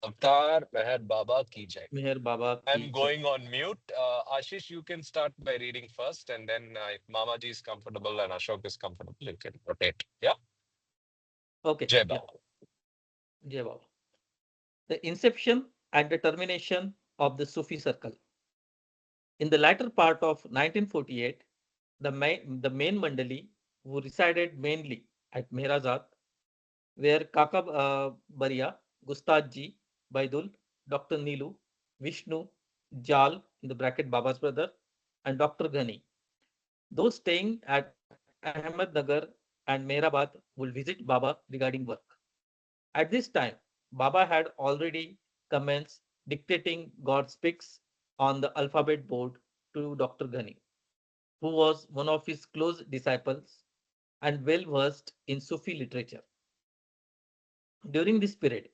Avtar Meher Baba ki jai. Meher Baba ki I'm jai. going on mute. Ashish, you can start by reading first, and then if Mamaji is comfortable and Ashok is comfortable, you can rotate. Yeah. Okay, Jai yeah, Baba. Jai Baba. The inception and the termination of the Sufi circle. In the latter part of 1948, the main Mandali, who resided mainly at Mehrazad, where Kaka Baria, Gustad Ji, Baidul, Dr. Nilu, Vishnu, Jal, in the bracket Baba's brother, and Dr. Ghani. Those staying at Ahmednagar and Mehrabad will visit Baba regarding work. At this time, Baba had already commenced dictating God's speaks on the alphabet board to Dr. Ghani, who was one of his close disciples and well versed in Sufi literature. During this period,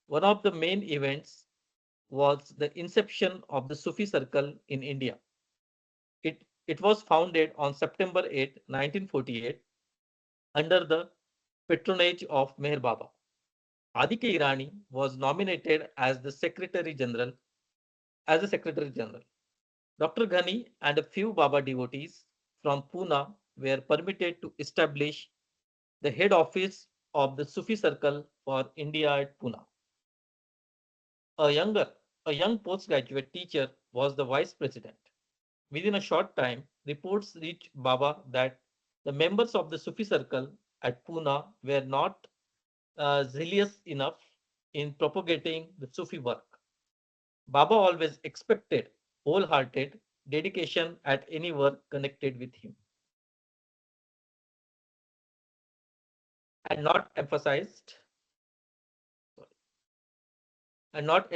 one of the main events was the inception of the Sufi circle in India. It was founded on September 8, 1948, under the patronage of Meher Baba. Adike Irani was nominated as the Secretary General. Dr. Ghani and a few Baba devotees from Pune were permitted to establish the head office of the Sufi circle for India at Pune. A younger, a young postgraduate teacher was the vice president. Within a short time, reports reached Baba that the members of the Sufi circle at Pune were not zealous enough in propagating the Sufi work. Baba always expected wholehearted dedication at any work connected with him, and not emphasized, and not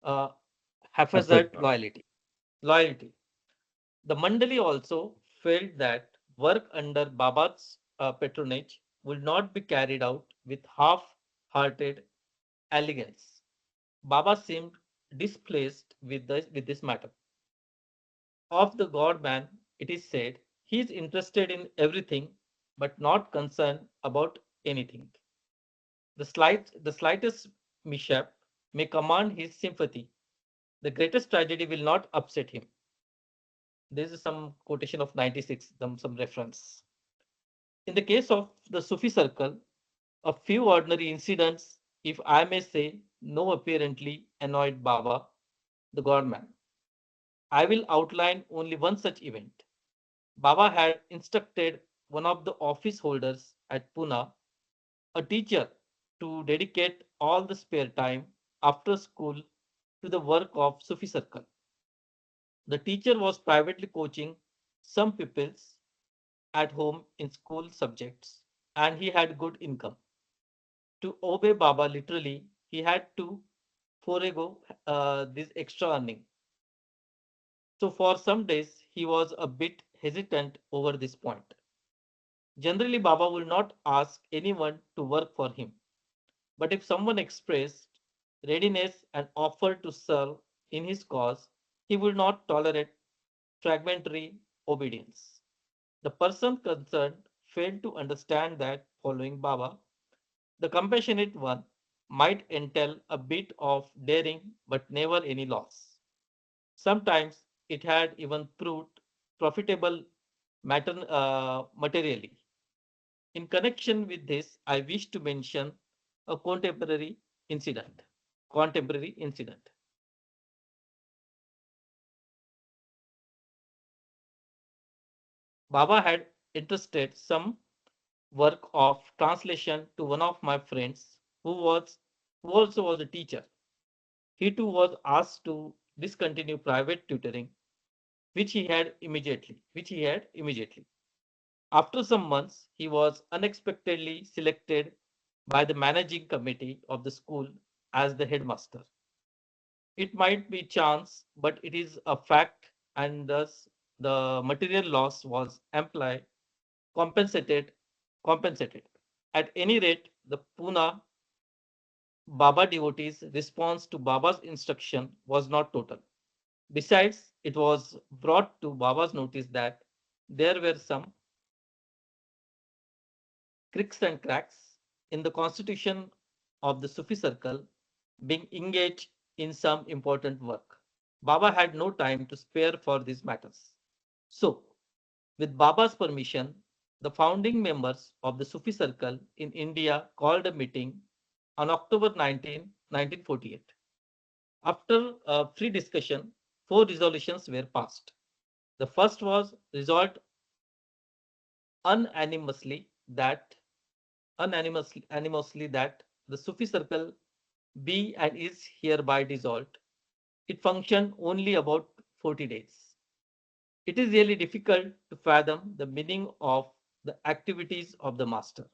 uh, Perfect. haphazard loyalty. Loyalty. The Mandali also felt that work under Baba's patronage would not be carried out with half-hearted elegance. Baba seemed displeased with this matter. Of the God man, it is said, he is interested in everything but not concerned about anything. The slightest mishap may command his sympathy. The greatest tragedy will not upset him. This is some quotation of 96, some reference. In the case of the Sufi circle, a few ordinary incidents, if I may say, no apparently annoyed Baba, the God man. I will outline only one such event. Baba had instructed one of the office holders at Pune, a teacher, to dedicate all the spare time after school to the work of Sufi circle. The teacher was privately coaching some pupils at home in school subjects, and he had good income. To obey Baba literally, he had to forego this extra earning. So for some days, he was a bit hesitant over this point. Generally, Baba will not ask anyone to work for him. But if someone expressed readiness and offered to serve in his cause, he would not tolerate fragmentary obedience. The person concerned failed to understand that following Baba, the compassionate one might entail a bit of daring but never any loss. Sometimes it had even proved profitable materially. In connection with this, I wish to mention a incident. Contemporary incident. Baba had entrusted some work of translation to one of my friends who also was a teacher. He too was asked to discontinue private tutoring, which he had immediately. After some months, he was unexpectedly selected by the managing committee of the school as the headmaster. It might be chance, but it is a fact, and thus the material loss was amply compensated. Compensated. At any rate, the Pune Baba devotees' response to Baba's instruction was not total. Besides, it was brought to Baba's notice that there were some cricks and cracks in the constitution of the Sufi circle being engaged in some important work. Baba had no time to spare for these matters. So, with Baba's permission, the founding members of the Sufi circle in India called a meeting on October 19, 1948. After a free discussion, four resolutions were passed. The first was resolved unanimously that unanimously that the Sufi circle be and is hereby dissolved. It functioned only about 40 days. It is really difficult to fathom the meaning of the activities of the master.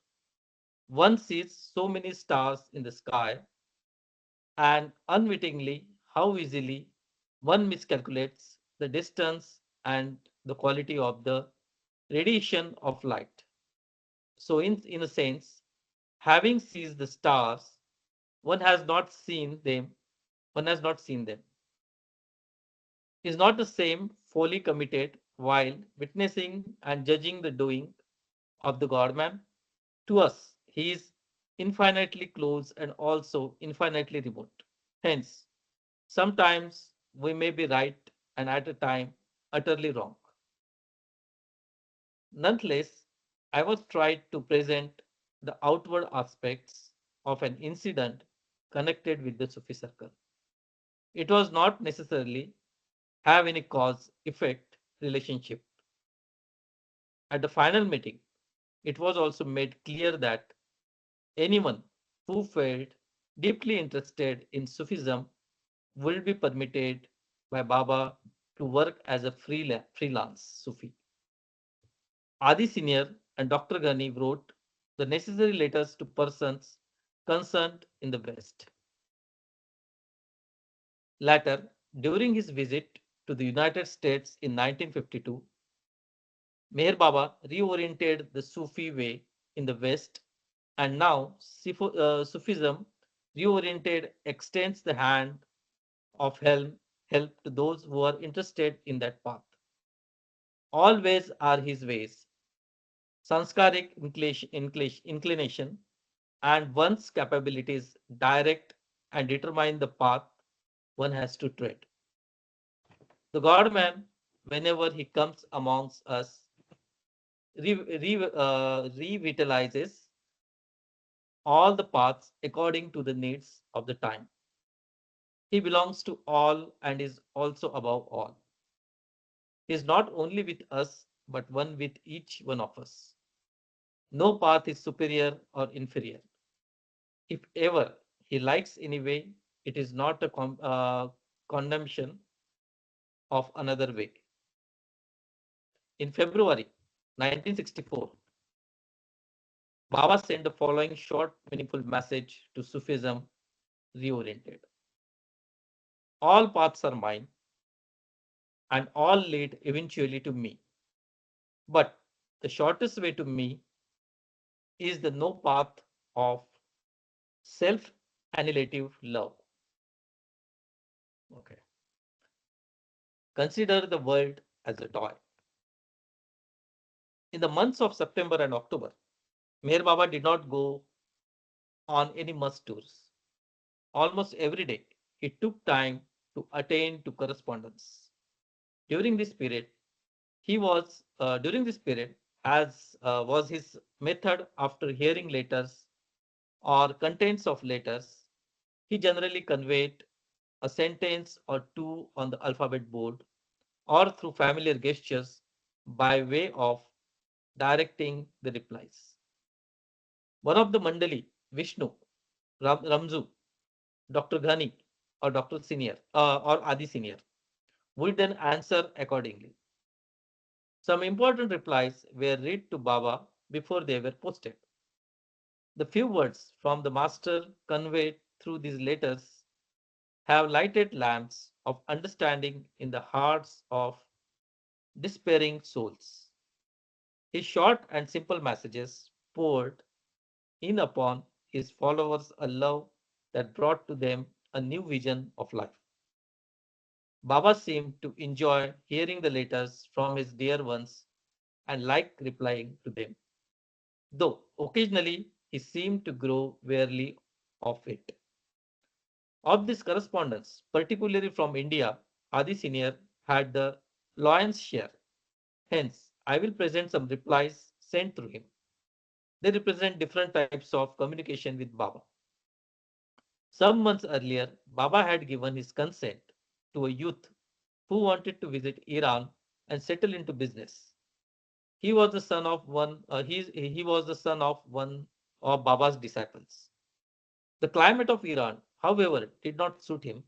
One sees so many stars in the sky, and unwittingly, how easily one miscalculates the distance and the quality of the radiation of light. So, in a sense, having seen the stars, one has not seen them, one has not seen them. Is not the same fully committed while witnessing and judging the doing of the God man? To us, he is infinitely close and also infinitely remote. Hence, sometimes we may be right and at a time utterly wrong. Nonetheless, I was trying to present the outward aspects of an incident connected with the Sufi circle. It was not necessarily have any cause effect relationship. At the final meeting, it was also made clear that anyone who felt deeply interested in Sufism will be permitted by Baba to work as a freelance Sufi. Adi Senior and Dr. Ghani wrote the necessary letters to persons concerned in the West. Later, during his visit to the United States in 1952, Meher Baba reoriented the Sufi way in the West, and now Sufism reoriented extends the hand of help to those who are interested in that path. All ways are his ways. Sanskaric inclination and one's capabilities direct and determine the path one has to tread. The God man, whenever he comes amongst us, revitalizes all the paths according to the needs of the time. He belongs to all and is also above all. He is not only with us, but one with each one of us. No path is superior or inferior. If ever he likes anyway, it is not a condemnation of another way. In February 1964, Baba sent the following short, meaningful message to Sufism reoriented. All paths are mine, and all lead eventually to me. But the shortest way to me is the no path of self annihilative love. Okay. Consider the world as a toy. In the months of September and October, Meher Baba did not go on any must tours. Almost every day, he took time to attend to correspondence. During this period, during this period, as was his method after hearing letters or contents of letters, he generally conveyed a sentence or two on the alphabet board or through familiar gestures by way of directing the replies. One of the Mandali, Vishnu, Ramzu, Dr. Ghani, or Dr. Senior or Adi Senior, would then answer accordingly. Some important replies were read to Baba before they were posted. The few words from the Master conveyed through these letters have lighted lamps of understanding in the hearts of despairing souls. His short and simple messages poured in upon his followers a love that brought to them a new vision of life. Baba seemed to enjoy hearing the letters from his dear ones and liked replying to them, though occasionally he seemed to grow weary of it. Of this correspondence, particularly from India, Adi Senior had the lion's share. Hence, I will present some replies sent through him. They represent different types of communication with Baba. Some months earlier, Baba had given his consent to a youth who wanted to visit Iran and settle into business. He was the son of one of Baba's disciples. The climate of Iran, however, did not suit him.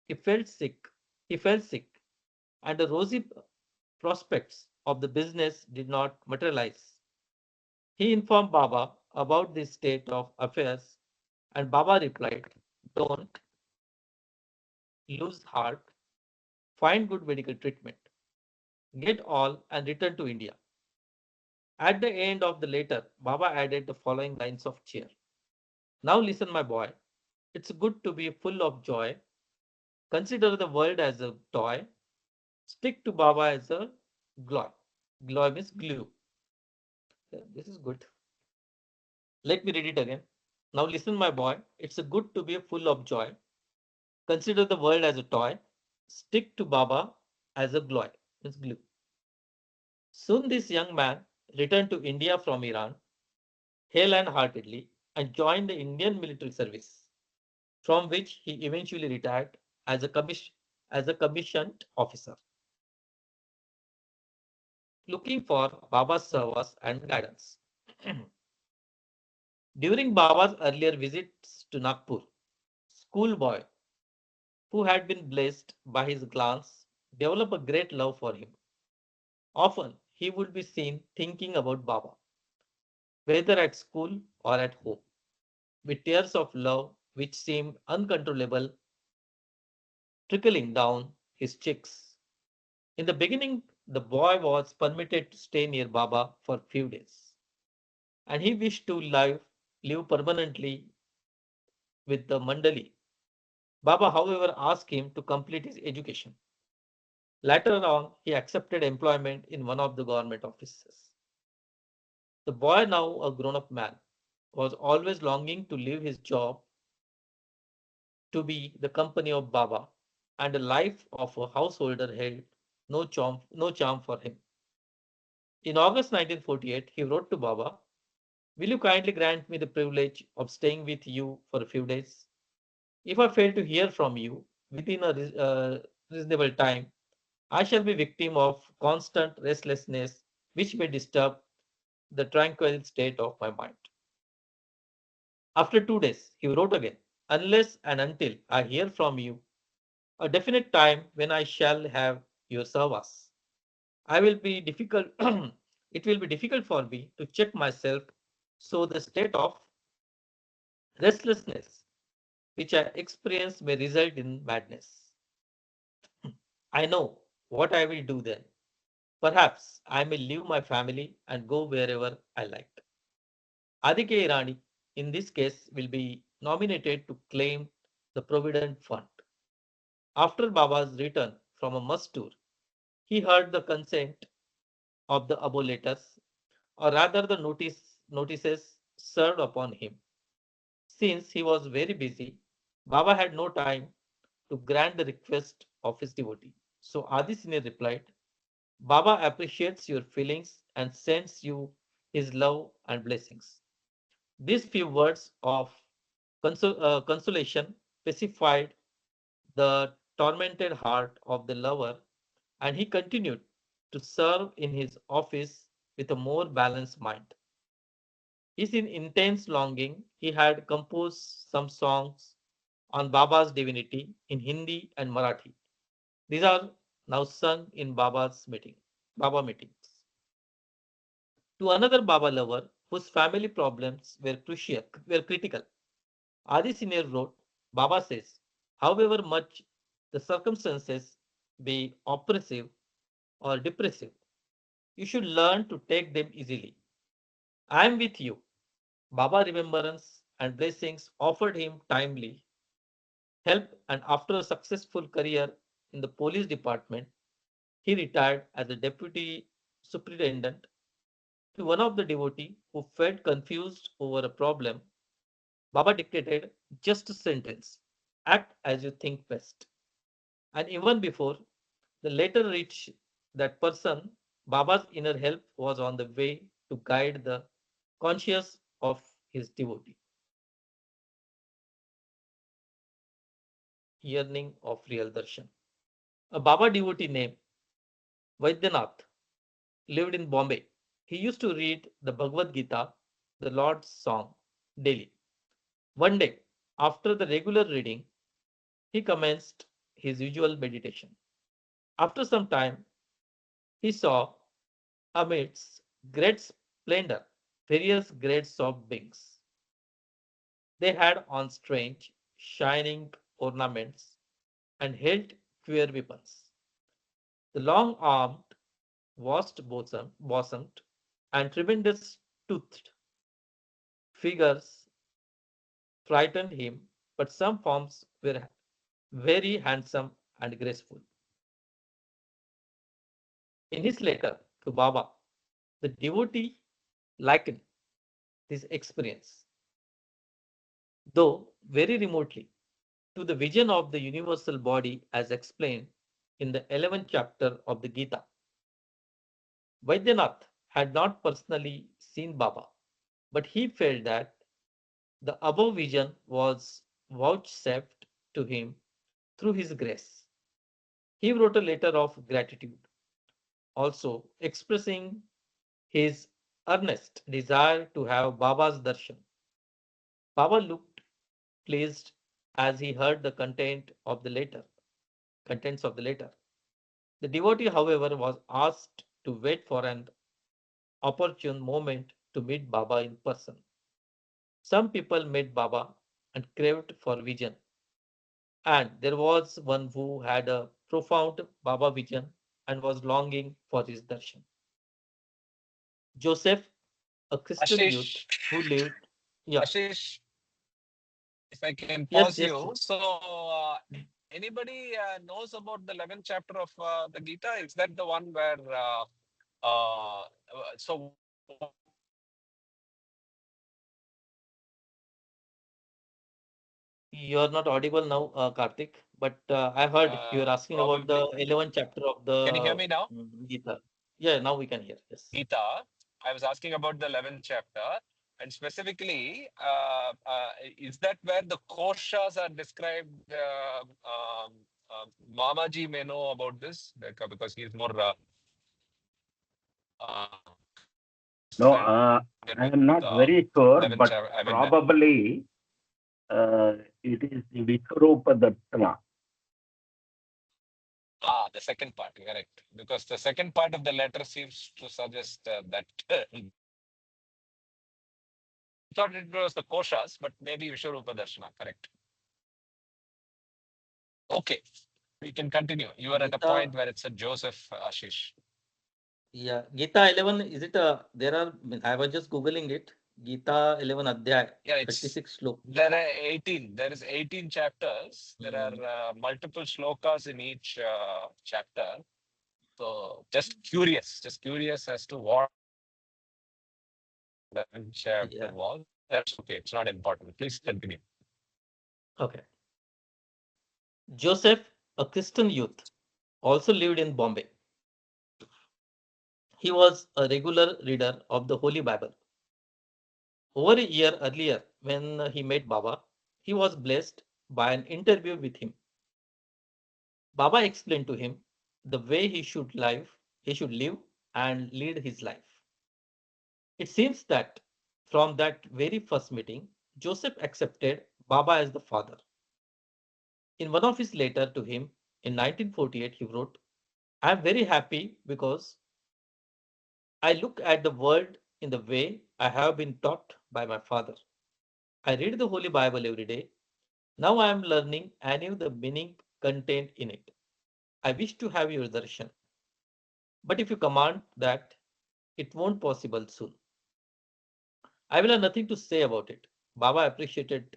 He felt sick. He fell sick, and the rosy prospects of the business did not materialize. He informed Baba about this state of affairs, and Baba replied, "Don't lose heart, find good medical treatment, get all, and return to India." At the end of the letter, Baba added the following lines of cheer. "Now listen, my boy. It's good to be full of joy. Consider the world as a toy. Stick to Baba as a glory." Glory means glue. Yeah, this is good. Let me read it again. "Now listen, my boy. It's a good to be full of joy. Consider the world as a toy. Stick to Baba as a glory. Means glue." Soon this young man returned to India from Iran, hale and heartedly, and joined the Indian military service, from which he eventually retired as as a commissioned officer, looking for Baba's service and guidance. During Baba's earlier visits to Nagpur, schoolboy who had been blessed by his glance developed a great love for him. Often he would be seen thinking about Baba, whether at school or at home, with tears of love which seemed uncontrollable trickling down his cheeks. In the beginning, the boy was permitted to stay near Baba for a few days, and he wished to live permanently with the Mandali. Baba, however, asked him to complete his education. Later on, he accepted employment in one of the government offices. The boy, now a grown up man, was always longing to leave his job to be the company of Baba, and a life of a householder held no charm for him. In August 1948, he wrote to Baba, "Will you kindly grant me the privilege of staying with you for a few days? If I fail to hear from you within a reasonable time, I shall be victim of constant restlessness which may disturb the tranquil state of my mind." After 2 days, he wrote again, "Unless and until I hear from you a definite time when I shall have your service, I will be difficult it will be difficult for me to check myself, so the state of restlessness which I experience may result in madness. I know what I will do then. Perhaps I may leave my family and go wherever I like." Adike Irani, in this case, will be nominated to claim the Provident Fund. After Baba's return from a must tour, he heard the consent of the above letters, or rather the notices served upon him. Since he was very busy, Baba had no time to grant the request of his devotee. So Adi Sine replied, "Baba appreciates your feelings and sends you his love and blessings." These few words of consolation pacified the tormented heart of the lover, and he continued to serve in his office with a more balanced mind. Is in intense longing, he had composed some songs on Baba's divinity in Hindi and Marathi. These are now sung in Baba meetings. To another Baba lover whose family problems were critical, Adi Senior wrote, Baba says, however much the circumstances be oppressive or depressive, you should learn to take them easily. I am with you. Baba remembrance and blessings offered him timely help, and after a successful career in the police department, he retired as a deputy superintendent. To one of the devotee who felt confused over a problem, Baba dictated just a sentence: act as you think best. And even before the letter reached that person, Baba's inner help was on the way to guide the conscience of his devotee, yearning of real darshan. A Baba devotee named Vaidyanath lived in Bombay. He used to read the Bhagavad Gita, the Lord's song, daily. One day, after the regular reading, he commenced his usual meditation. After some time, he saw amidst great splendor various grades of beings. They had on strange, shining ornaments and held queer weapons. The long armed, vast bosomed, and tremendous toothed figures frightened him, but some forms were very handsome and graceful. In his letter to Baba, the devotee likened this experience, though very remotely, to the vision of the universal body as explained in the 11th chapter of the Gita. Vaidyanath had not personally seen Baba, but he felt that the above vision was vouchsafed to him through his grace. He wrote a letter of gratitude, also expressing his earnest desire to have Baba's darshan. Baba looked pleased as he heard the contents of the letter. The devotee, however, was asked to wait for an opportune moment to meet Baba in person. Some people met Baba and craved for vision, and there was one who had a profound Baba vision and was longing for his darshan. Joseph, a Christian youth Ashish, who lived, yeah, Ashish, if I can pause yes, yes, you. yes. So, anybody knows about the 11th chapter of the Gita? Is that the one where, so what is the context of that You're not audible now, Karthik, but I heard you were asking about probably? the 11th chapter of Can you hear the me now? Gita. Yeah, now we can hear. Yes. Gita. I was asking about the 11th chapter. And specifically, is that where the koshas are described? Mamaji may know about this because he's more No, familiar I with am not very sure, 11th but chapter. I mean, probably it is the Vishwarupa Darsana. the second part, correct. Because the second part of the letter seems to suggest that I thought it was the koshas, but maybe Vishwarupa Darshana, correct. Okay, we can continue. You are at a Gita, point where it's a Joseph Ashish. yeah, Gita 11, is it a, there are, I was just Googling it. Gita 11 Adhyay, Yeah, it's 36 slok. there are 18. There is 18 chapters. There Mm, are multiple shlokas in each chapter. So just curious as to what the chapter yeah, was. That's okay. It's not important. Please continue. okay. Joseph, a Christian youth, also lived in Bombay. He was a regular reader of the Holy Bible. Over a year earlier, when he met Baba, he was blessed by an interview with him. Baba explained to him the way he should live and lead his life. It seems that from that very first meeting, Joseph accepted Baba as the father. In one of his letters to him in 1948, he wrote, I am very happy because I look at the world in the way I have been taught by my father. I read the Holy Bible every day. Now I am learning anew the meaning contained in it. I wish to have your darshan, but if you command that, it won't possible soon. I will have nothing to say about it. Baba appreciated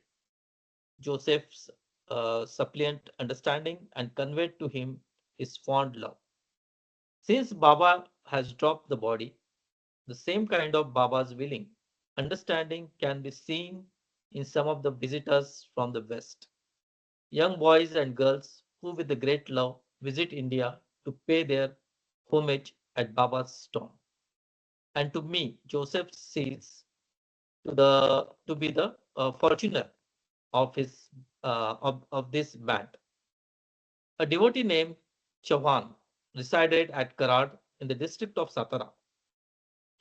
Joseph's suppliant understanding and conveyed to him his fond love. Since Baba has dropped the body, the same kind of Baba's willing understanding can be seen in some of the visitors from the West. Young boys and girls who, with a great love, visit India to pay their homage at Baba's tomb. And to me, Joseph sees to be the fortuner of his of this band. A devotee named Chauhan resided at Karad in the district of Satara.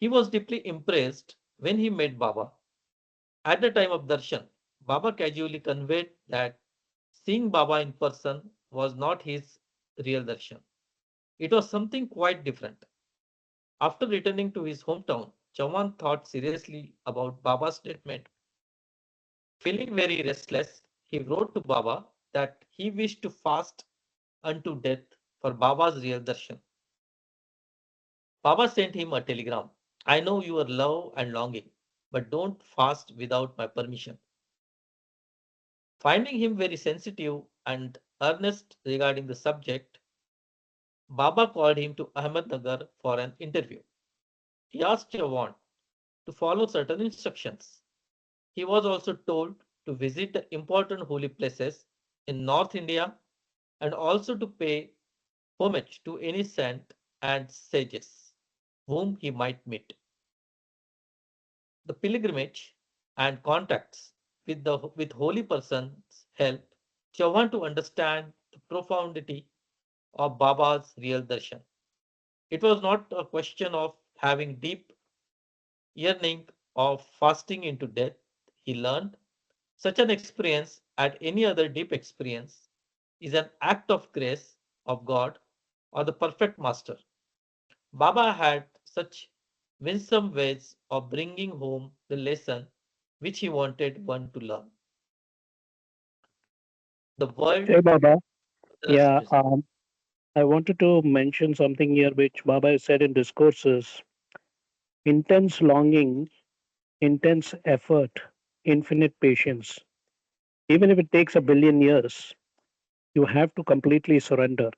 He was deeply impressed when he met Baba. At the time of darshan, Baba casually conveyed that seeing Baba in person was not his real darshan. It was something quite different. After returning to his hometown, Chauhan thought seriously about Baba's statement. Feeling very restless, he wrote to Baba that he wished to fast unto death for Baba's real darshan. Baba sent him a telegram. I know your love and longing, but don't fast without my permission. Finding him very sensitive and earnest regarding the subject, Baba called him to Ahmednagar for an interview. He asked Chauhan to follow certain instructions. He was also told to visit the important holy places in North India and also to pay homage to any saint and sages whom he might meet. The pilgrimage and contacts with holy persons helped Chauhan to understand the profundity of Baba's real darshan. It was not a question of having deep yearning of fasting into death. He learned such an experience at any other deep experience is an act of grace of God or the perfect master. Baba had such winsome ways of bringing home the lesson which he wanted one to learn. The world Hey, Baba. others Yeah, present. I wanted to mention something here which Baba has said in discourses: intense longing, intense effort, infinite patience. Even if it takes a billion years, you have to completely surrender.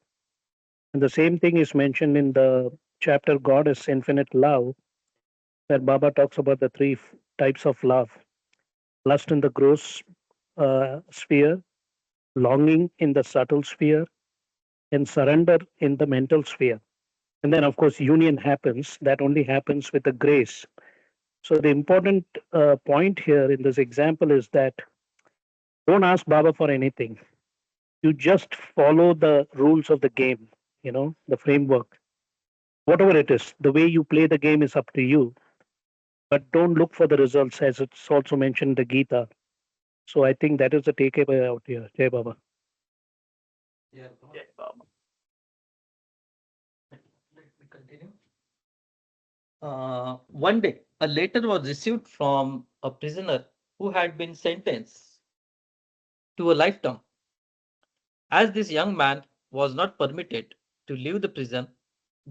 And the same thing is mentioned in the chapter God is Infinite Love, where Baba talks about the three types of love: lust in the gross sphere, longing in the subtle sphere, and surrender in the mental sphere. And then, of course, union happens. That only happens with the grace. So, the important point here in this example is that don't ask Baba for anything. You just follow the rules of the game, the framework. Whatever it is, the way you play the game is up to you. But don't look for the results, as it's also mentioned in the Gita. So, I think that is the takeaway out here. Jai Baba. Yeah, let me continue. One day, a letter was received from a prisoner who had been sentenced to a lifetime. As this young man was not permitted to leave the prison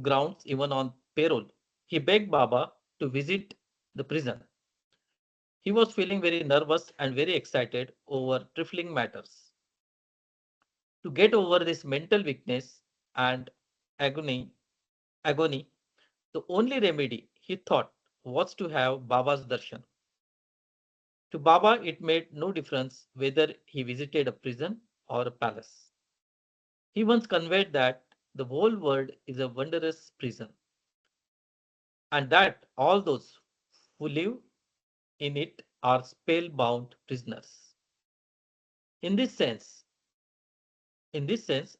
grounds even on parole, he begged Baba to visit the prison. He was feeling very nervous and very excited over trifling matters. To get over this mental weakness and agony, agony, the only remedy he thought was to have Baba's darshan. To Baba, it made no difference whether he visited a prison or a palace. He once conveyed that the whole world is a wondrous prison, and that all those who live in it are spellbound prisoners. In this sense,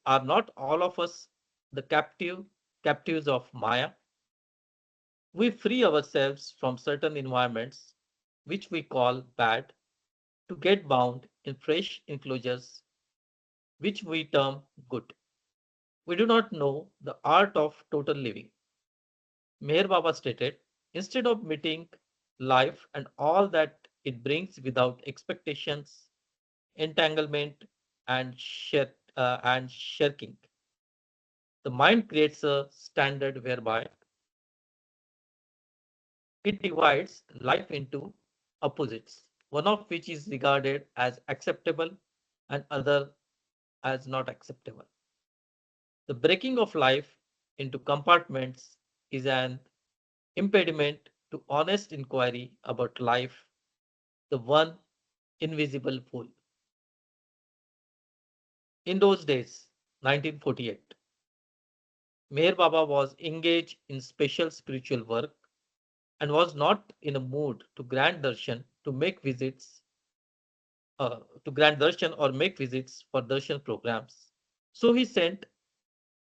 are not all of us the captives of Maya? We free ourselves from certain environments which we call bad to get bound in fresh enclosures which we term good. We do not know the art of total living. Meher Baba stated, instead of meeting life and all that it brings without expectations, entanglement, and shirking, the mind creates a standard whereby it divides life into opposites, one of which is regarded as acceptable and other as not acceptable. The breaking of life into compartments is an impediment to honest inquiry about life, the one invisible fool. In those days, 1948, Meher Baba was engaged in special spiritual work and was not in a mood to grant darshan to make visits to grant darshan or make visits for darshan programs. So he sent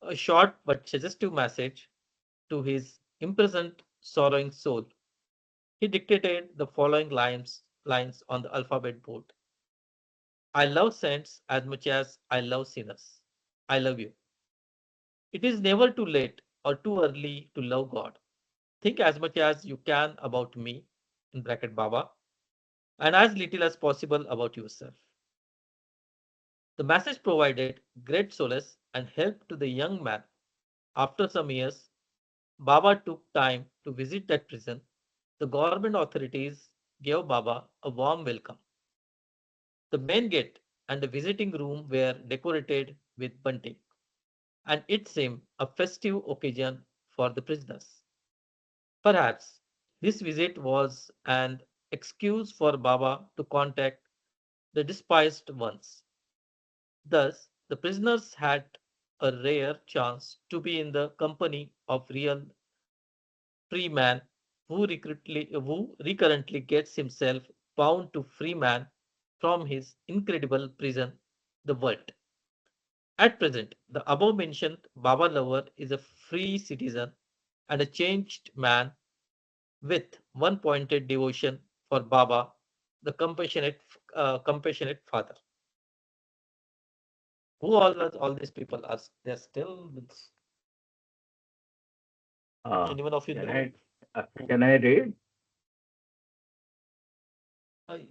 a short but suggestive message to his imprisoned, sorrowing soul. He dictated the following lines on the alphabet board. I love saints as much as I love sinners. I love you. It is never too late or too early to love God. Think as much as you can about me, in bracket Baba, and as little as possible about yourself. The message provided great solace and help to the young man. After some years, Baba took time to visit that prison. The government authorities gave Baba a warm welcome. The main gate and the visiting room were decorated with bunting, and it seemed a festive occasion for the prisoners. Perhaps this visit was an excuse for Baba to contact the despised ones. Thus, the prisoners had a rare chance to be in the company of real free man who recurrently gets himself bound to free man from his incredible prison, the world. At present, the above mentioned Baba lover is a free citizen and a changed man with one pointed devotion for Baba, the compassionate father. Who all these people are? They're still with Uh, anyone of you can know? can I read?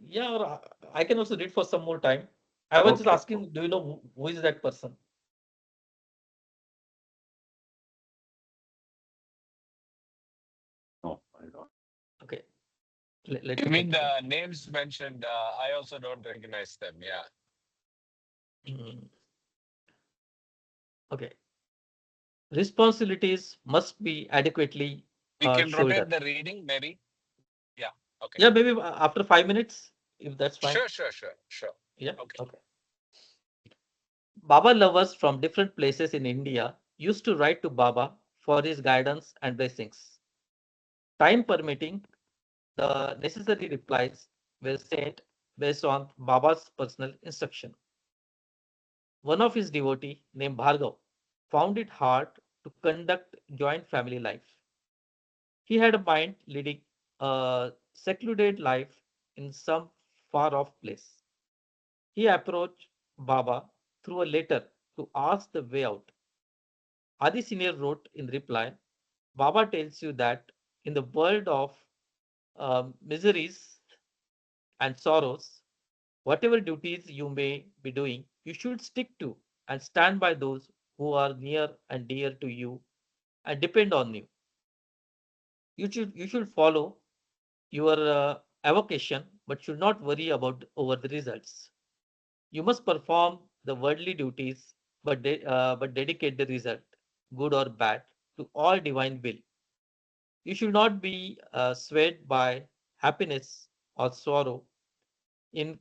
Yeah, or I can also read for some more time. I was just Okay. asking, do you know who is that person? No, I don't. Okay, let You me mean continue. the names mentioned? I also don't recognize them. Yeah. Mm, okay, responsibilities must be adequately We can rotate shouldered. the reading, maybe. Yeah. Okay. Yeah, maybe after 5 minutes, if that's fine. Sure. Yeah, Okay. okay. Baba lovers from different places in India used to write to Baba for his guidance and blessings. Time permitting, the necessary replies were sent based on Baba's personal instruction. One of his devotee named Bhargav found it hard to conduct joint family life. He had a mind leading a secluded life in some far off place. He approached Baba through a letter to ask the way out. Adi Senior wrote in reply, Baba tells you that in the world of miseries and sorrows, whatever duties you may be doing, you should stick to and stand by those who are near and dear to you and depend on you. You should follow your avocation, but should not worry about over the results. You must perform the worldly duties, but dedicate the result, good or bad, to all divine will. You should not be swayed by happiness or sorrow in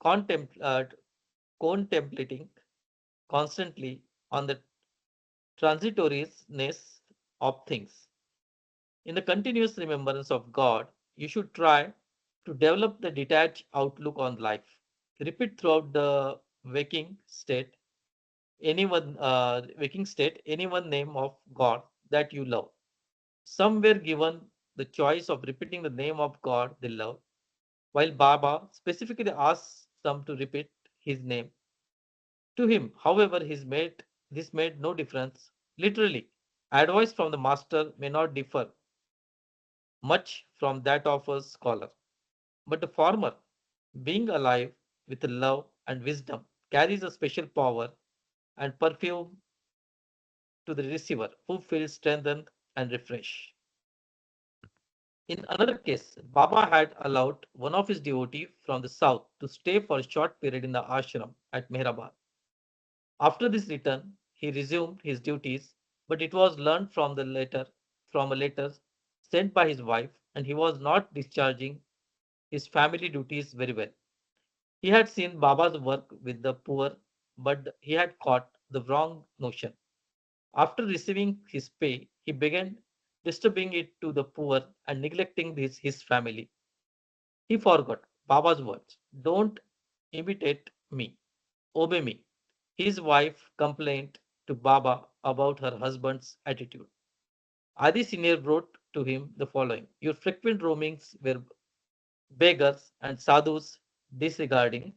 contemplating constantly on the transitoriness of things. In the continuous remembrance of God, you should try to develop the detached outlook on life. Repeat throughout the waking state, any one name of God that you love. Some were given the choice of repeating the name of God they love, while Baba specifically asks some to repeat his name. To him, however, this made no difference. Literally, advice from the master may not differ much from that of a scholar, but the former, being alive with love and wisdom, carries a special power and perfume to the receiver who feels strengthened and refreshed. In another case, Baba had allowed one of his devotees from the south to stay for a short period in the ashram at Mehrabad. After this return, he resumed his duties, but it was learned from a letter sent by his wife, and he was not discharging his family duties very well. He had seen Baba's work with the poor, but he had caught the wrong notion. After receiving his pay, he began distributing it to the poor and neglecting his family. He forgot Baba's words: "Don't imitate me, obey me." His wife complained to Baba about her husband's attitude. Adi Senior wrote to him the following: "Your frequent roamings were beggars and sadhus, disregarding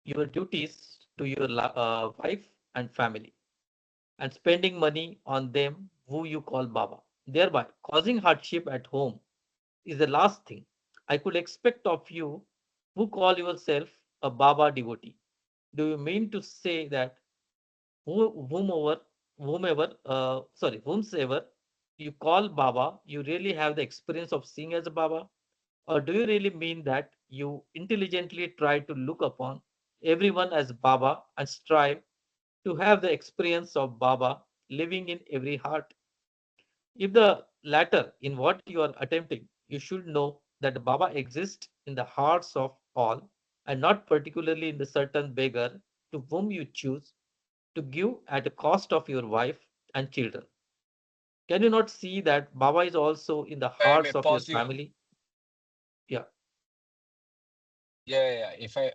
your duties to your wife and family, and spending money on them who you call Baba, thereby causing hardship at home, is the last thing I could expect of you who call yourself a Baba devotee. Do you mean to say that whomsoever you call Baba, you really have the experience of seeing as a Baba? Or do you really mean that you intelligently try to look upon everyone as Baba and strive to have the experience of Baba living in every heart? If the latter in what you are attempting, you should know that Baba exists in the hearts of all and not particularly in the certain beggar to whom you choose to give at the cost of your wife and children. Can you not see that Baba is also in the If I may hearts of your pause you. family? Yeah, Yeah. If I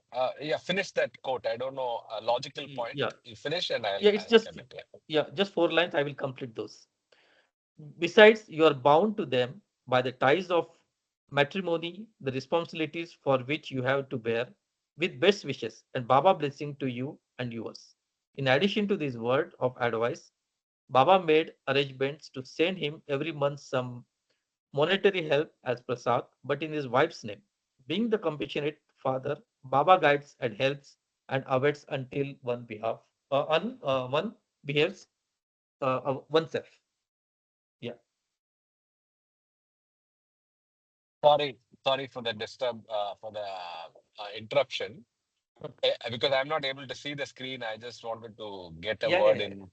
finish that quote. I don't know a logical point. yeah, You finish and yeah. It's I'll just, comment. Yeah. yeah, just 4 lines. I will complete those. Besides, you are bound to them by the ties of matrimony, the responsibilities for which you have to bear, with best wishes and Baba blessing to you and yours. In addition to this word of advice, Baba made arrangements to send him every month some monetary help as prasad, but in his wife's name. Being the compassionate father, Baba guides and helps and awaits until one behaves oneself. Yeah, Sorry, sorry for the interruption. Because I'm not able to see the screen, I just wanted to get a yeah, yeah, word yeah. in.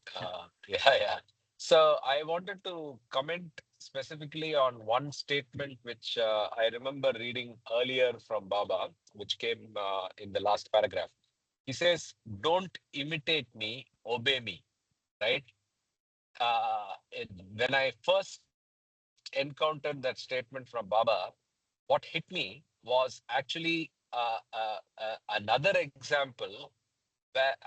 Yeah. So I wanted to comment specifically on one statement which I remember reading earlier from Baba, which came in the last paragraph. He says, "Don't imitate me, obey me." Right? When I first encountered that statement from Baba, what hit me was actually another example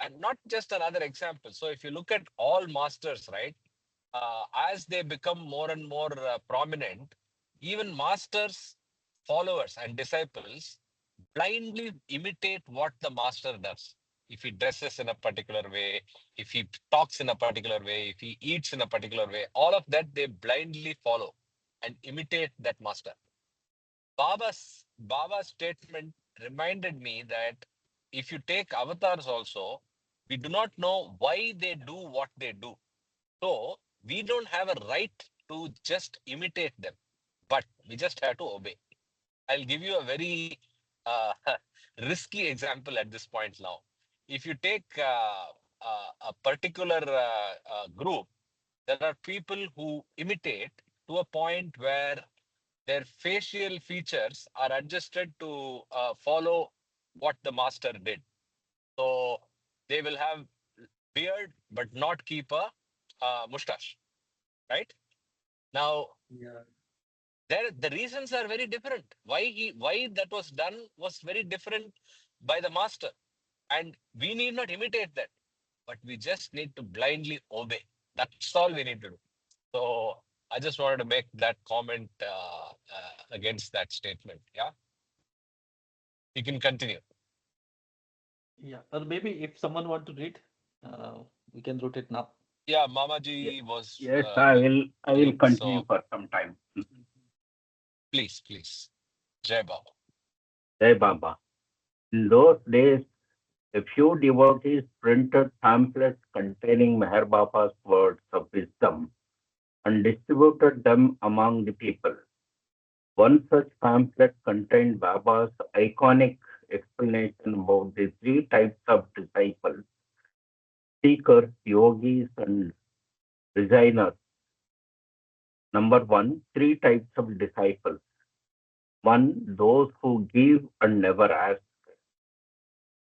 and not just another example. So if you look at all masters, right, as they become more and more prominent, even masters, followers, and disciples blindly imitate what the master does. If he dresses in a particular way, if he talks in a particular way, if he eats in a particular way, all of that they blindly follow and imitate that master. Baba's statement reminded me that if you take avatars also, we do not know why they do what they do. So we don't have a right to just imitate them, but we just have to obey. I'll give you a very risky example at this point now. If you take a particular group, there are people who imitate to a point where their facial features are adjusted to follow what the master did. So they will have beard but not keep a mustache, right? Now, Yeah. there the reasons are very different. Why that was done was very different by the master, and we need not imitate that, but we just need to blindly obey. That's all we need to do. So I just wanted to make that comment against that statement. Yeah, you can continue. Yeah, or maybe if someone want to read, we can rotate now. Yeah, Ye- Mamaji was Yes, I will waiting. continue So for some time. please. Jai Baba. Jai Baba. In those days, a few devotees printed pamphlets containing Meher Baba's words of wisdom and distributed them among the people. One such pamphlet contained Baba's iconic explanation about the three types of disciples: seekers, yogis, and resigners. Number one, three types of disciples. One, those who give and never ask.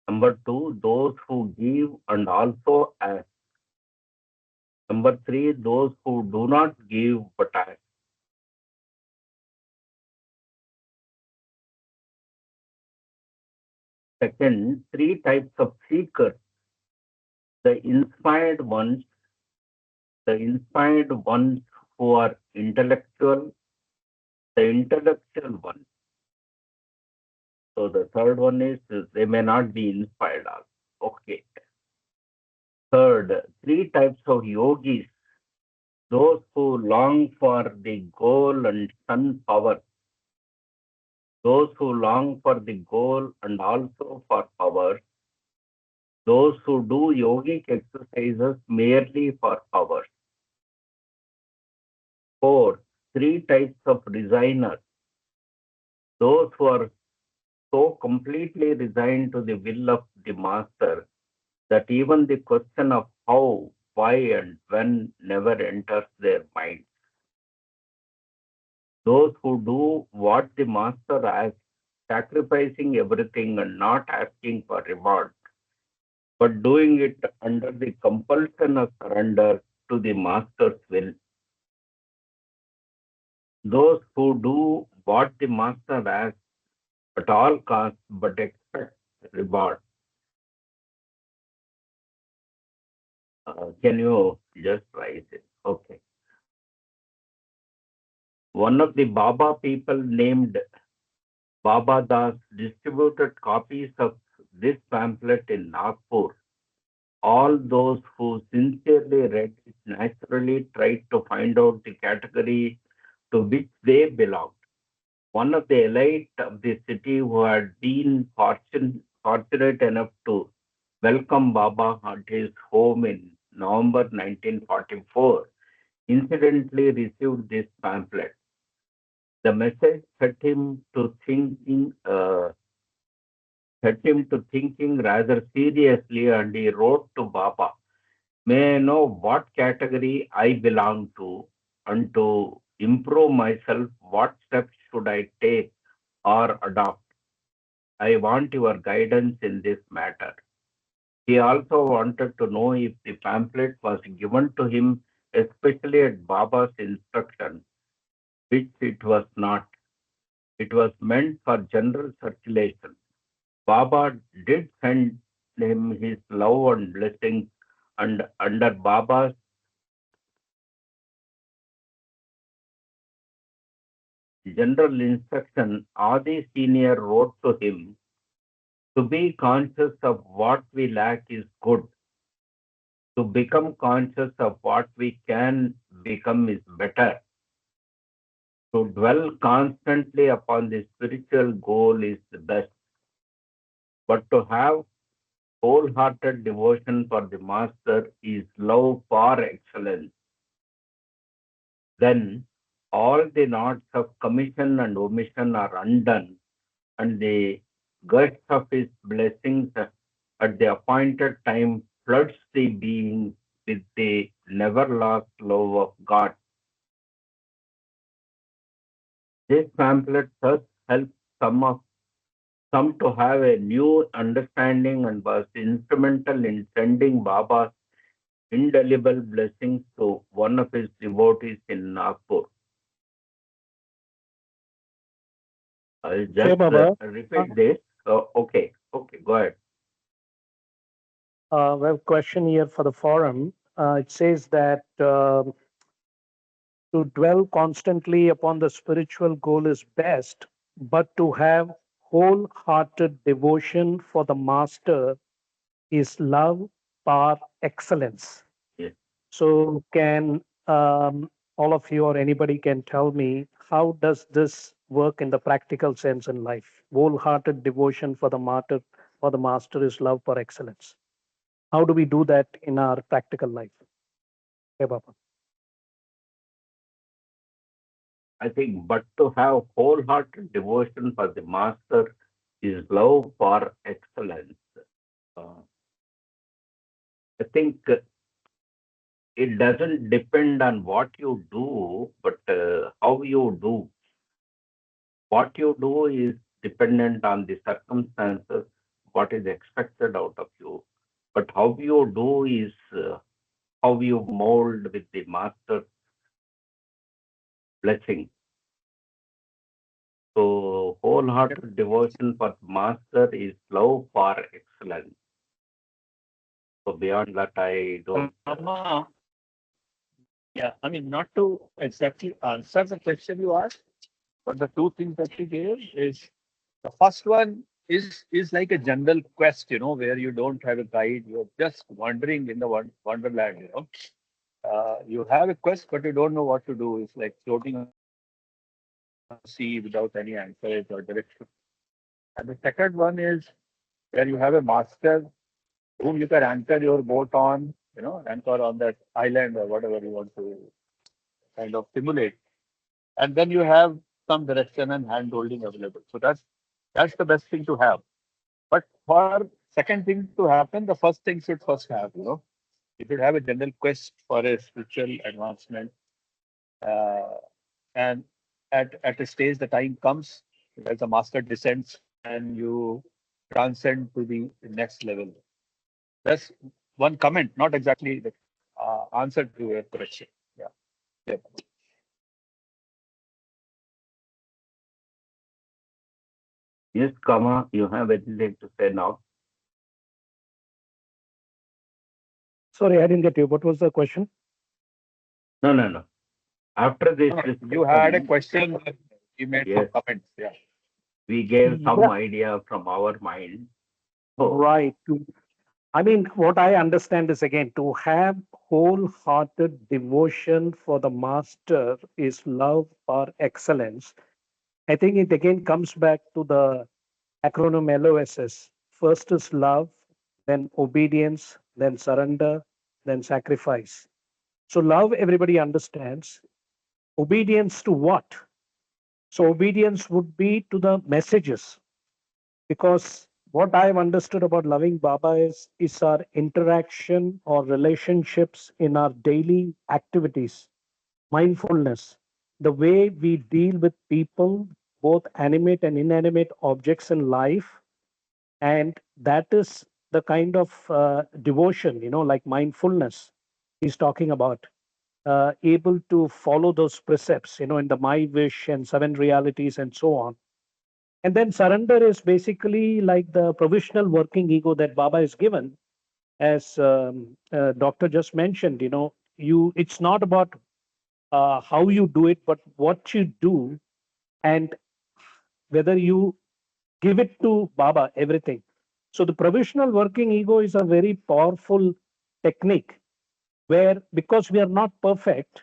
Number two, those who give and also ask. Number three, those who do not give but ask. Second, three types of seekers. The the inspired ones who are intellectual, the intellectual ones. So the third one is they may not be inspired also. Okay. Third, three types of yogis, those who long for the goal and sun power, those who long for the goal and also for power, those who do yogic exercises merely for power. Fourth, three types of resigners, those who are so completely resigned to the will of the master that even the question of how, why, and when never enters their mind. Those who do what the master asks, sacrificing everything and not asking for reward, but doing it under the compulsion of surrender to the master's will. Those who do what the master asks at all costs but expect reward. Can you just write it? Okay. One of the Baba people named Baba Das distributed copies of this pamphlet in Nagpur. All those who sincerely read it naturally tried to find out the category to which they belonged. One of the elite of the city who had been fortunate enough to welcome Baba at his home in November 1944 incidentally received this pamphlet. The message set him to thinking rather seriously, and he wrote to Baba, "May I know what category I belong to, and to improve myself, what steps should I take or adopt? I want your guidance in this matter." He also wanted to know if the pamphlet was given to him, especially at Baba's instruction, which it was not. It was meant for general circulation. Baba did send him his love and blessings, and under Baba's general instruction, Adi Senior wrote to him, "To be conscious of what we lack is good. To become conscious of what we can become is better. To dwell constantly upon the spiritual goal is the best. But to have wholehearted devotion for the Master is love par excellence. Then all the knots of commission and omission are undone, and the gush of his blessings at the appointed time floods the being with the never lost love of God." This pamphlet thus helped some to have a new understanding and was instrumental in sending Baba's indelible blessings to one of his devotees in Nagpur. I'll Okay, just Baba. repeat this. Okay, go ahead. We have a question here for the forum. It says that to dwell constantly upon the spiritual goal is best, but to have wholehearted devotion for the master is love par excellence. Yes. So, can all of you or anybody can tell me how does this work in the practical sense in life? Wholehearted devotion for the master is love par excellence. How do we do that in our practical life? Okay, Baba. I think, but to have wholehearted devotion for the Master is love for excellence. Uh, I think it doesn't depend on what you do, but how you do. What you do is dependent on the circumstances, what is expected out of you. But how you do is how you mold with the master's blessing. So wholehearted devotion for master is love for excellence. So beyond that, I don't. Rama, yeah, I mean, not to exactly answer the question you asked, but the two things that you gave is the first one is like a general quest, where you don't have a guide, you're just wandering in the wonderland. You have a quest, but you don't know what to do. It's like floating on the sea without any anchorage or direction. And the second one is where you have a master whom you can anchor your boat on, anchor on that island or whatever you want to kind of simulate. And then you have some direction and hand holding available. So that's the best thing to have. But for second thing to happen, the first thing should first have. You should have a general quest for a spiritual advancement. Uh, and at a stage, the time comes as the master descends and you transcend to the next level. That's one comment, not exactly the answer to your question. Yeah. Yeah. Yes, Kama, you have anything to say now? Sorry, I didn't get you. What was the question? No, no, no. After this You had a discussion, question. You made some yes, comments. Yeah. we gave some Yeah, idea from our mind. So, right. I mean, what I understand is again to have wholehearted devotion for the master is love or excellence. I think it again comes back to the acronym LOSS. First is love, then obedience, then surrender, then sacrifice. So, love, everybody understands. Obedience to what? So, obedience would be to the messages, because what I've understood about loving Baba is our interaction or relationships in our daily activities, mindfulness, the way we deal with people, both animate and inanimate objects in life. And that is the kind of devotion, like mindfulness he's talking about. Able to follow those precepts, in the my wish and seven realities and so on. And then surrender is basically like the provisional working ego that Baba is given, as Doctor just mentioned. It's not about how you do it, but what you do, and whether you give it to Baba, everything. So the provisional working ego is a very powerful technique where, because we are not perfect,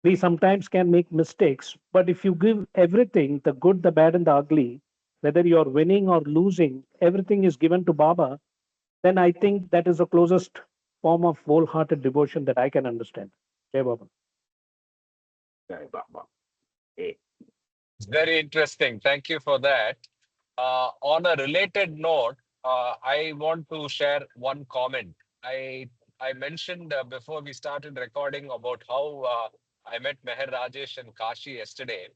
we sometimes can make mistakes. But if you give everything, the good, the bad, and the ugly, whether you're winning or losing, everything is given to Baba, then I think that is the closest form of wholehearted devotion that I can understand. Jai Baba. Jai Baba. Hey, It's very interesting. Thank you for that. On a related note, I want to share one comment. I I mentioned before we started recording about how I met Meher Rajesh and Kashi yesterday.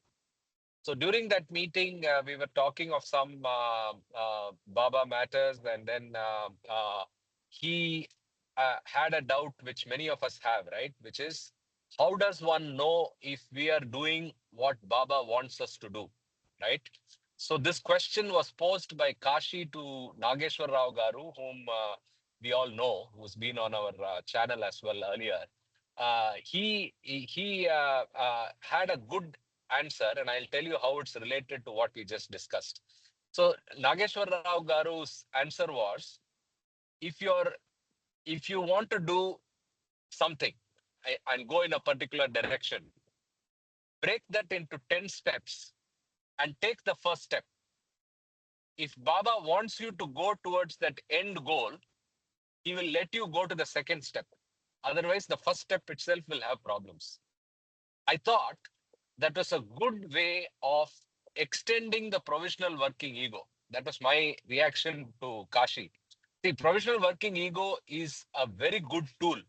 So during that meeting, we were talking of some Baba matters, and then he had a doubt which many of us have, right? Which is, how does one know if we are doing what Baba wants us to do, right? So this question was posed by Kashi to Nageshwar Rao Garu, whom we all know, who's been on our channel as well earlier. He had a good answer, and I'll tell you how it's related to what we just discussed. So Nageshwar Rao Garu's answer was, if you want to do something and go in a particular direction, break that into 10 steps and take the first step. If Baba wants you to go towards that end goal, he will let you go to the second step. Otherwise, the first step itself will have problems. I thought that was a good way of extending the provisional working ego. That was my reaction to Kashi. See, provisional working ego is a very good tool,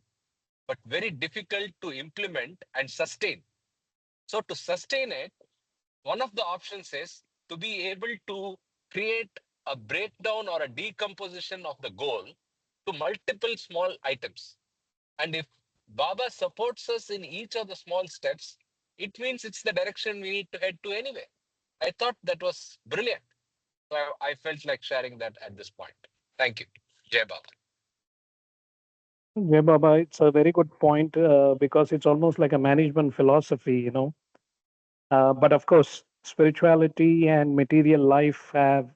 but very difficult to implement and sustain. So, to sustain it, one of the options is to be able to create a breakdown or a decomposition of the goal to multiple small items. And if Baba supports us in each of the small steps, it means it's the direction we need to head to anyway. I thought that was brilliant. So I felt like sharing that at this point. Thank you. Jai Baba. Yeah, Baba, it's a very good point because it's almost like a management philosophy, you know. But of course, spirituality and material life have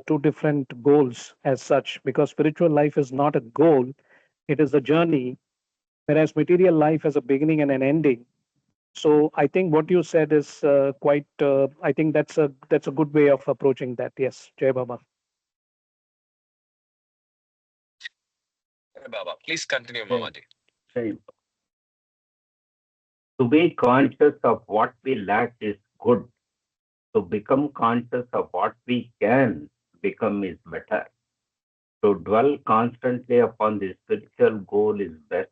two different goals as such, because spiritual life is not a goal, it is a journey, whereas material life has a beginning and an ending. So I think what you said is quite. I think that's a good way of approaching that. Yes, Jay Baba. Jai Baba. Please continue, Say, Mamaji. say, to be conscious of what we lack is good. To become conscious of what we can become is better. To dwell constantly upon the spiritual goal is best,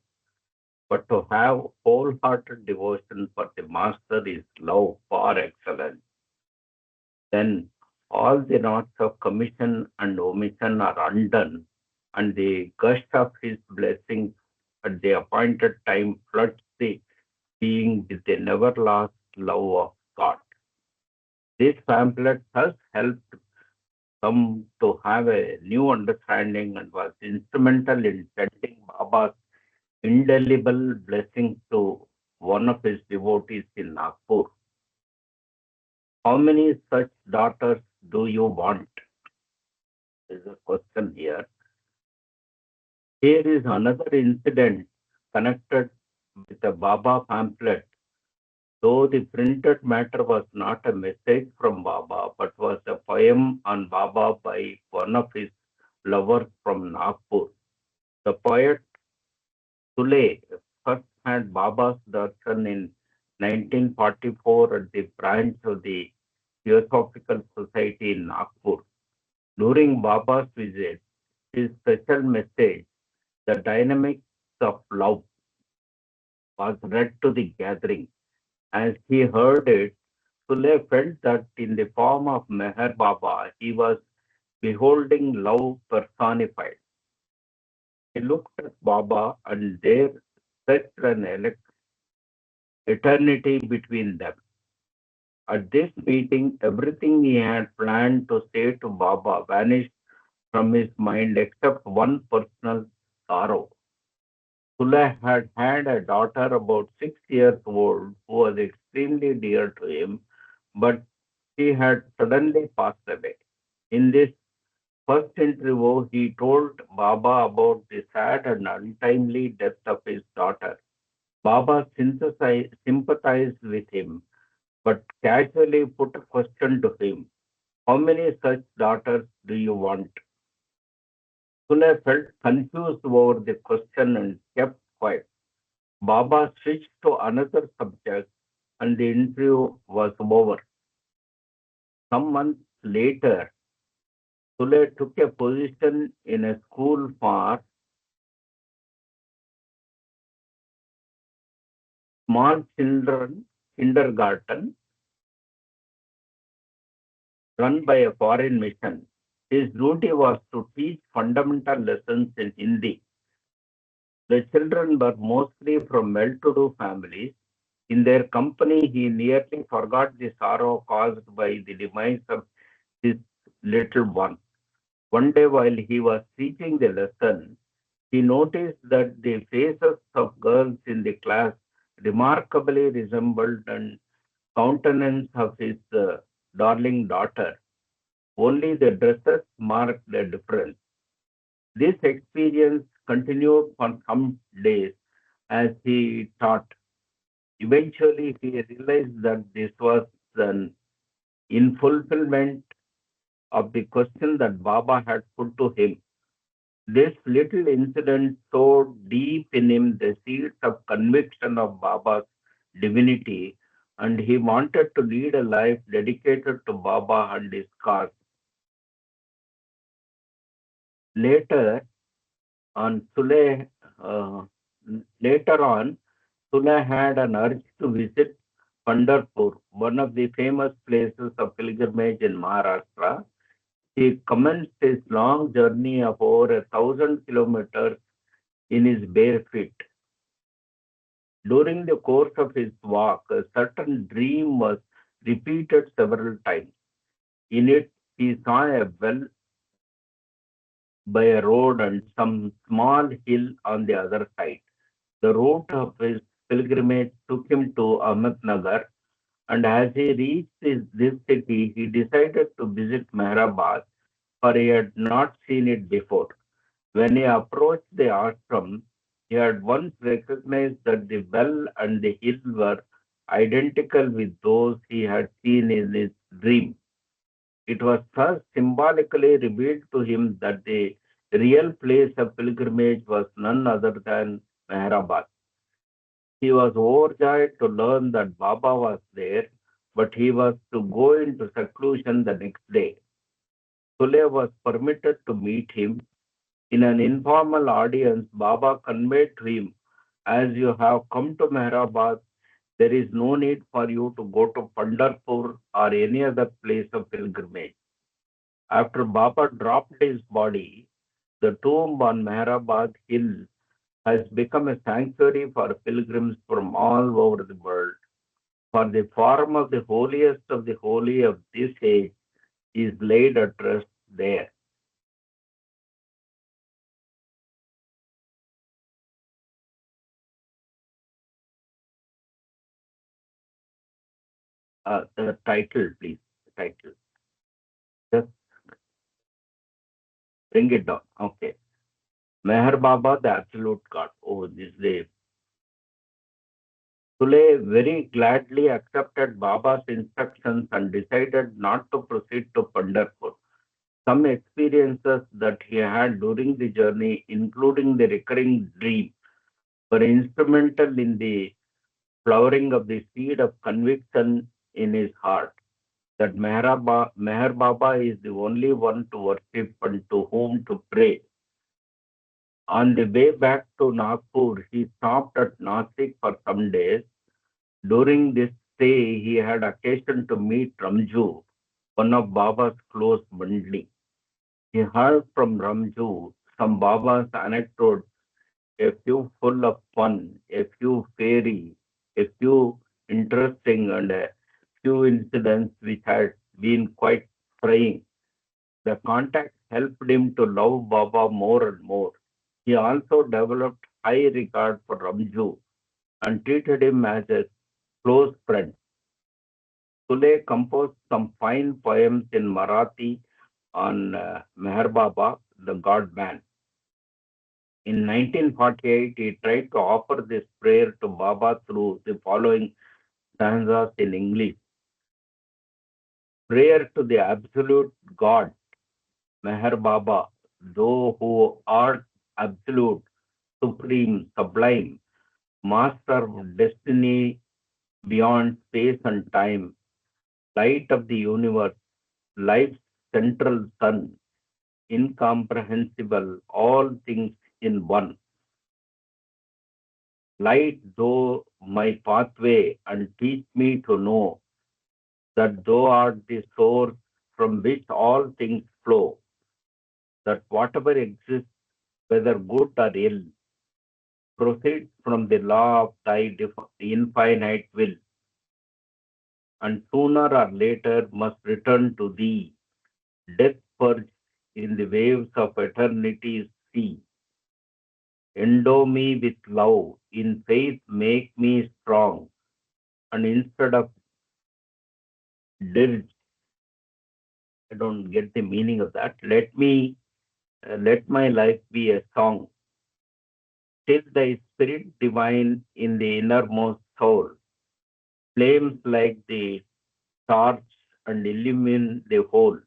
but to have wholehearted devotion for the Master is love par excellence. Then all the knots of commission and omission are undone, and the gust of his blessings at the appointed time floods the being with the never lost love of God. This pamphlet has helped some to have a new understanding and was instrumental in sending Baba's indelible blessing to one of his devotees in Nagpur. How many such daughters do you want? Is a question here. Here is another incident connected with the Baba pamphlet. Though the printed matter was not a message from Baba, but was a poem on Baba by one of his lovers from Nagpur. The poet Sule first had Baba's darshan in 1944 at the branch of the Theosophical Society in Nagpur. During Baba's visit, his special message, The Dynamics of Love, was read to the gathering. As he heard it, Sule felt that in the form of Meher Baba, he was beholding love personified. He looked at Baba and there stretched an eternity between them. At this meeting, everything he had planned to say to Baba vanished from his mind except one personal sorrow. Sule had had a daughter about 6 years old who was extremely dear to him, but she had suddenly passed away. In this first interview, he told Baba about the sad and untimely death of his daughter. Baba sympathized with him, but casually put a question to him. How many such daughters do you want? Sule felt confused over the question and kept quiet. Baba switched to another subject and the interview was over. Some months later, Sule took a position in a school for small children kindergarten run by a foreign mission. His duty was to teach fundamental lessons in Hindi. The children were mostly from well-to-do families. In their company, he nearly forgot the sorrow caused by the demise of his little one. One day, while he was teaching the lesson, he noticed that the faces of girls in the class remarkably resembled the countenance of his darling daughter. Only the dresses marked the difference. This experience continued for some days as he taught. Eventually, he realized that this was an in fulfillment of the question that Baba had put to him. This little incident sowed deep in him the seeds of conviction of Baba's divinity, and he wanted to lead a life dedicated to Baba and his cause. Later on, uh, Later on, Sule had an urge to visit Pandharpur, one of the famous places of pilgrimage in Maharashtra. He commenced his long journey of over 1,000 kilometers in his bare feet. During the course of his walk, a certain dream was repeated several times. In it, he saw a well by a road and some small hill on the other side. The route of his pilgrimage took him to Ahmednagar, and as he reached this city, he decided to visit Mehrabad, for he had not seen it before. When he approached the ashram, he had once recognized that the well and the hill were identical with those he had seen in his dream. It was thus symbolically revealed to him that the real place of pilgrimage was none other than Mehrabad. He was overjoyed to learn that Baba was there, but he was to go into seclusion the next day. Sule was permitted to meet him. In an informal audience, Baba conveyed to him, as you have come to Mehrabad, there is no need for you to go to Pandharpur or any other place of pilgrimage. After Baba dropped his body, the tomb on Mehrabad Hill has become a sanctuary for pilgrims from all over the world. For the form of the holiest of the holy of this age is laid at rest there. The title, please. The title. Just bring it down. Okay. Meher Baba, the absolute God. Oh, this day. Sule very gladly accepted Baba's instructions and decided not to proceed to Pandharpur. Some experiences that he had during the journey, including the recurring dream, were instrumental in the flowering of the seed of conviction in his heart that Meher Baba is the only one to worship and to whom to pray. On the way back to Nagpur, he stopped at Nasik for some days. During this stay, he had occasion to meet Ramju, one of Baba's close bundli. He heard from Ramju some Baba's anecdotes, a few full of fun, a few fairy, a few interesting, and a few incidents which had been quite trying. The contact helped him to love Baba more and more. He also developed high regard for Ramju and treated him as a close friend. Sule composed some fine poems in Marathi on Meher Baba, the God man. In 1948, he tried to offer this prayer to Baba through the following stanzas in English. Prayer to the absolute God, Meher Baba, thou who art absolute, supreme, sublime, master of destiny beyond space and time, light of the universe, life's central sun, incomprehensible, all things in one. Light thou my pathway and teach me to know that thou art the source from which all things flow, that whatever exists, whether good or ill, proceeds from the law of thy infinite will, and sooner or later must return to thee, death purged in the waves of eternity's sea. Endow me with love, in faith make me strong, and instead of dirge, I don't get the meaning of that. Let my life be a song, till thy spirit divine in the innermost soul, flames like the torch and illumine the whole.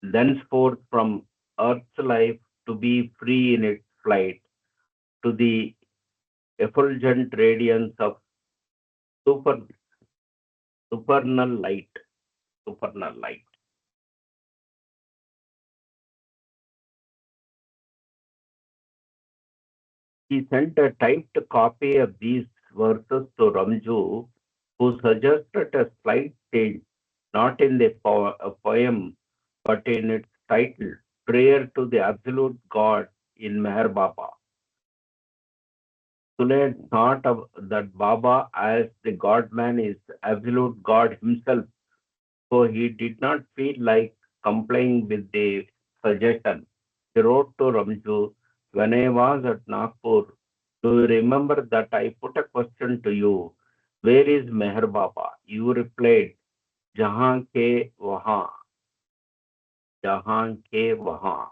Thenceforth from earth's life to be free in its flight, to the effulgent radiance of super, supernal light, supernal light. He sent a typed copy of these verses to Ramju who suggested a slight change, not in the poem, but in its title, Prayer to the Absolute God in Meher Baba. Sule thought of that Baba as the God man is absolute God himself, so he did not feel like complying with the suggestion. He wrote to Ramju, when I was at Nagpur, do you remember that I put a question to you? Where is Meher Baba? You replied, Jahan ke wahan, Jahan ke wahan,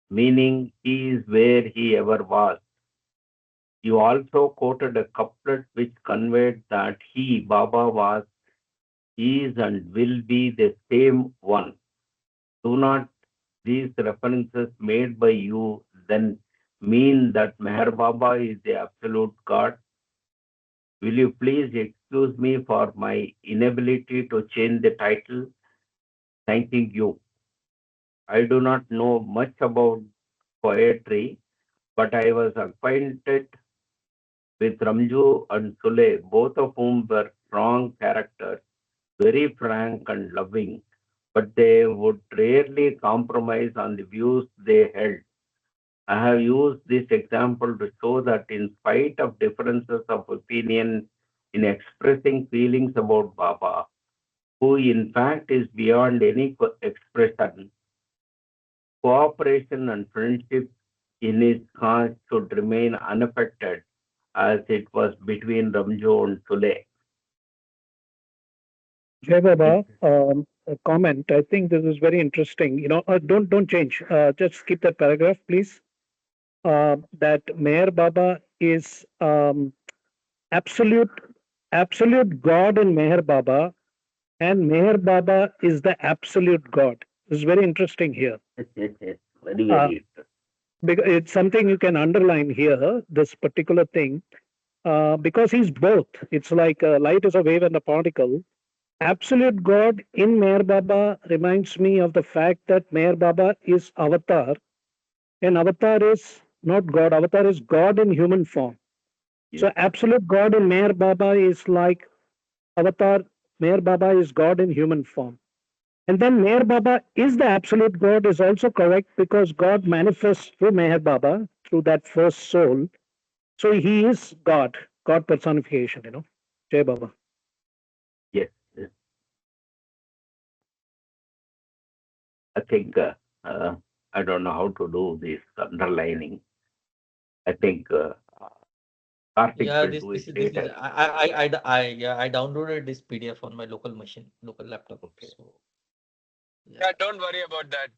meaning he is where he ever was. You also quoted a couplet which conveyed that he, Baba, was, is, and will be the same one. Do not these references made by you then mean that Meher Baba is the absolute God? Will you please excuse me for my inability to change the title? Thanking you. I do not know much about poetry, but I was acquainted with Ramju and Sule, both of whom were strong characters, very frank and loving, but they would rarely compromise on the views they held. I have used this example to show that in spite of differences of opinion in expressing feelings about Baba, who in fact is beyond any expression, cooperation and friendship in his cause should remain unaffected as it was between Ramjo and Sule. Jai It, Baba, a comment. I think this is very interesting. Don't change. Just keep that paragraph, please. That Mayor Baba is absolute absolute God in Meher Baba, and Meher Baba is the absolute God. This is very interesting here. very, Uh, very because it's something you can underline here, this particular thing, because he's both. It's like light is a wave and a particle. Absolute God in Meher Baba reminds me of the fact that Meher Baba is avatar, and avatar is not God. Avatar is God in human form. yes, So absolute God in Meher Baba is like avatar. Meher Baba is God in human form. And then Meher Baba is the absolute God is also correct because God manifests through Meher Baba, through that first soul. So he is God, God personification. Jai Baba. yes, yes. I think uh, I don't know how to do this underlining. I think Karthik Yeah, will this do this it is this is later. I downloaded this PDF on my local machine, local laptop. Okay. So Yeah, yeah, don't worry about that,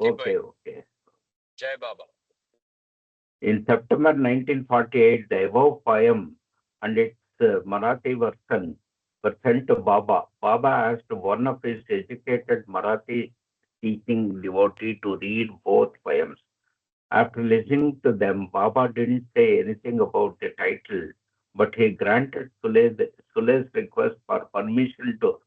Okay, Chiboy. okay. Jai Baba. In September 1948, the above poem and its Marathi version were sent to Baba. Baba asked one of his educated Marathi teaching devotee to read both poems. After listening to them, Baba didn't say anything about the title, but he granted Sule's request for permission to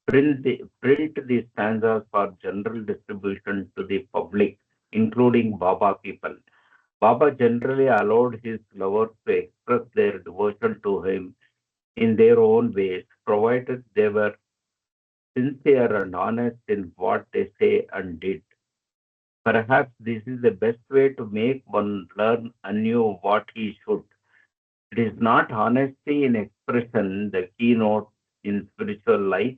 print the stanzas for general distribution to the public, including Baba people. Baba generally allowed his lovers to express their devotion to him in their own ways, provided they were sincere and honest in what they say and did. Perhaps this is the best way to make one learn anew what he should. It is not honesty in expression the keynote in spiritual life.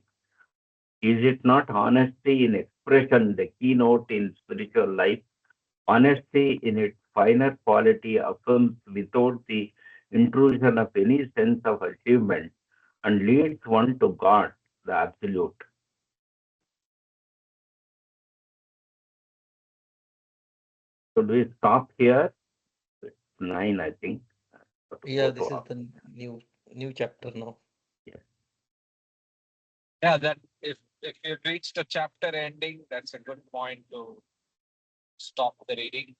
Is it not honesty in expression the keynote in spiritual life? Honesty in its finer quality affirms without the intrusion of any sense of achievement and leads one to God, the Absolute. Should we stop here? Nine, I think. Got to yeah, go to this is office. the new chapter now. Yes. Yeah, that if you reached a chapter ending, that's a good point to stop the reading.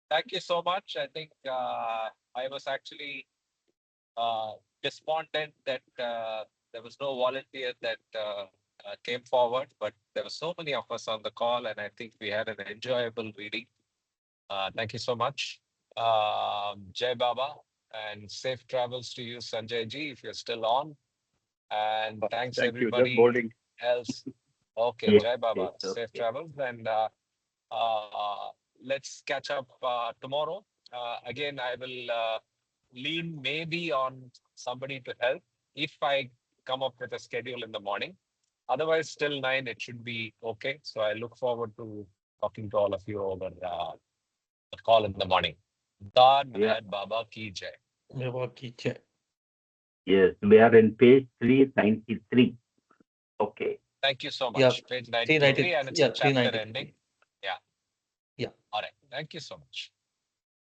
Thank you so much. I think I was actually uh, despondent that there was no volunteer that came forward, but there were so many of us on the call, and I think we had an enjoyable reading. Thank you so much, Jai Baba, and safe travels to you, Sanjay ji, if you're still on. And thanks Thank you. Just everybody bolding. else. Okay, Yes, Jai yes, Baba. Safe okay. travels, and let's catch up tomorrow. Again, I will lean maybe on somebody to help if I come up with a schedule in the morning. Otherwise, till 9, it should be okay. So I look forward to talking to all of you over the call in the morning. Dad Yeah, Meher Baba Ki Jai. Meva ki jai. yes, we are in page 393. Okay. Thank you so Yeah, much. Page 390. 93, and it's a Yeah, chapter 393. ending. Yeah. Yeah. All right. Thank you so much.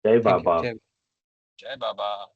Jai Thank you. Baba. Jai. Jai Baba.